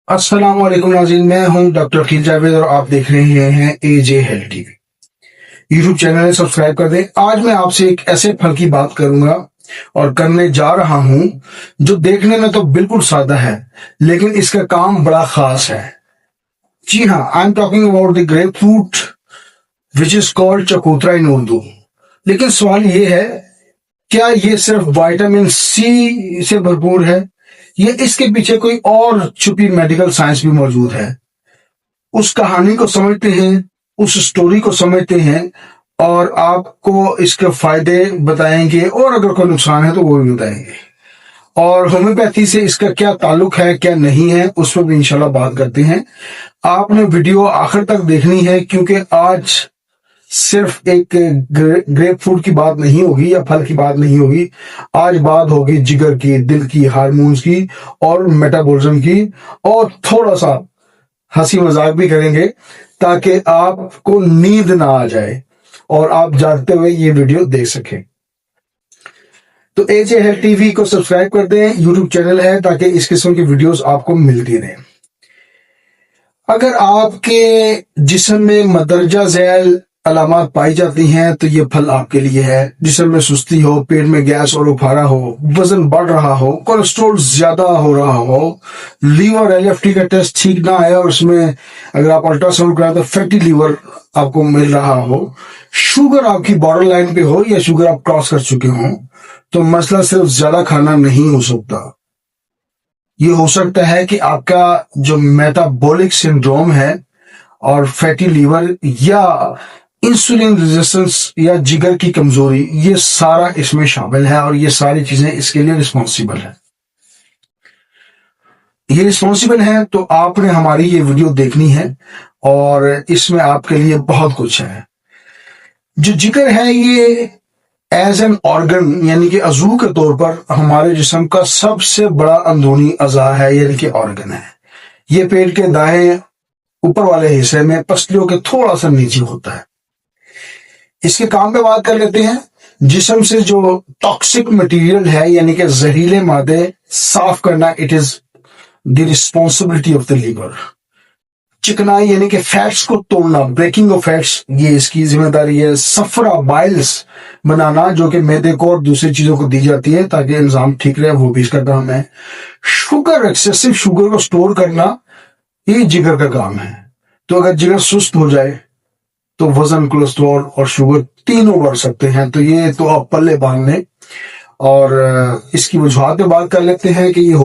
السلام علیکم ناظرین، میں ہوں ڈاکٹر عقیل جاوید اور آپ دیکھ رہے ہیں A J health TV YouTube channel subscribe کر دیں۔ آج میں آپ سے ایک ایسے پھل کی بات کروں گا اور کرنے جا رہا ہوں جو دیکھنے میں تو بالکل سادہ ہے لیکن اس کا کام بڑا خاص ہے۔ جی ہاں، I am talking about the grape fruit which is called چکوترا ان اردو۔ لیکن سوال یہ ہے، کیا یہ صرف وائٹامن سی سے بھرپور ہے؟ یہ اس کے پیچھے کوئی اور چھپی میڈیکل سائنس بھی موجود ہے؟ اس کہانی کو سمجھتے ہیں، اس سٹوری کو سمجھتے ہیں اور آپ کو اس کے فائدے بتائیں گے، اور اگر کوئی نقصان ہے تو وہ بھی بتائیں گے، اور ہومیوپیتھی سے اس کا کیا تعلق ہے کیا نہیں ہے اس پر بھی انشاءاللہ بات کرتے ہیں۔ آپ نے ویڈیو آخر تک دیکھنی ہے کیونکہ آج صرف ایک گریپ فروٹ کی بات نہیں ہوگی یا پھل کی بات نہیں ہوگی، آج بات ہوگی جگر کی، دل کی، ہارمونز کی اور میٹابولزم کی، اور تھوڑا سا ہنسی مذاق بھی کریں گے تاکہ آپ کو نیند نہ آ جائے اور آپ جاگتے ہوئے یہ ویڈیو دیکھ سکیں۔ تو اے جے ہیلتھ ٹی وی کو سبسکرائب کر دیں، یوٹیوب چینل ہے تاکہ اس قسم کی ویڈیوز آپ کو ملتی رہیں۔ اگر آپ کے جسم میں مندرجہ ذیل علامات پائی جاتی ہیں تو یہ پھل آپ کے لیے ہے۔ جسم میں سستی ہو، پیٹ میں گیس اور افارا ہو، وزن بڑھ رہا ہو، کولیسٹرول زیادہ ہو رہا ہو، لیور ایل ایف ٹی کا ٹیسٹ ٹھیک نہ آیا اور اس میں اگر آپ الٹرا ساؤنڈ کرائیں تو فیٹی لیور آپ کو مل رہا ہو، شوگر آپ کی بارڈر لائن پہ ہو یا شوگر آپ کراس کر چکے ہوں، تو مسئلہ صرف زیادہ کھانا نہیں ہو سکتا۔ یہ ہو سکتا ہے کہ آپ کا جو میٹابولک سنڈروم ہے اور فیٹی لیور یا انسولین ریزسٹنس یا جگر کی کمزوری، یہ سارا اس میں شامل ہے اور یہ ساری چیزیں اس کے لیے رسپانسیبل ہیں۔ یہ رسپانسیبل ہے تو آپ نے ہماری یہ ویڈیو دیکھنی ہے اور اس میں آپ کے لیے بہت کچھ ہے۔ جو جگر ہے یہ ایز این آرگن یعنی کہ عضو کے طور پر ہمارے جسم کا سب سے بڑا اندرونی اعضاء ہے، یعنی کہ آرگن ہے۔ یہ پیٹ کے دائیں اوپر والے حصے میں پسلیوں کے تھوڑا سا نیچے ہوتا ہے۔ اس کے کام پہ بات کر لیتے ہیں۔ جسم سے جو ٹاکسک مٹیریل ہے یعنی کہ زہریلے مادے صاف کرنا، it is the responsibility of the liver. چکنائی یعنی کہ فیٹس کو توڑنا، بریکنگ آف فیٹس، یہ اس کی ذمہ داری ہے۔ صفرا بائلز بنانا جو کہ معدے کو اور دوسری چیزوں کو دی جاتی ہے تاکہ انظام ٹھیک رہے، وہ بھی اس کا کام ہے۔ شوگر، ایکسیسو شوگر کو سٹور کرنا، یہ جگر کا کام ہے۔ تو اگر جگر سست ہو جائے تو وزن، کولیسٹرول اور شوگر تینوں بڑھ سکتے ہیں، تو یہ تو آپ پلے باندھ لیں۔ اور اس کی وجوہات پہ بات کر لیتے ہیں کہ یہ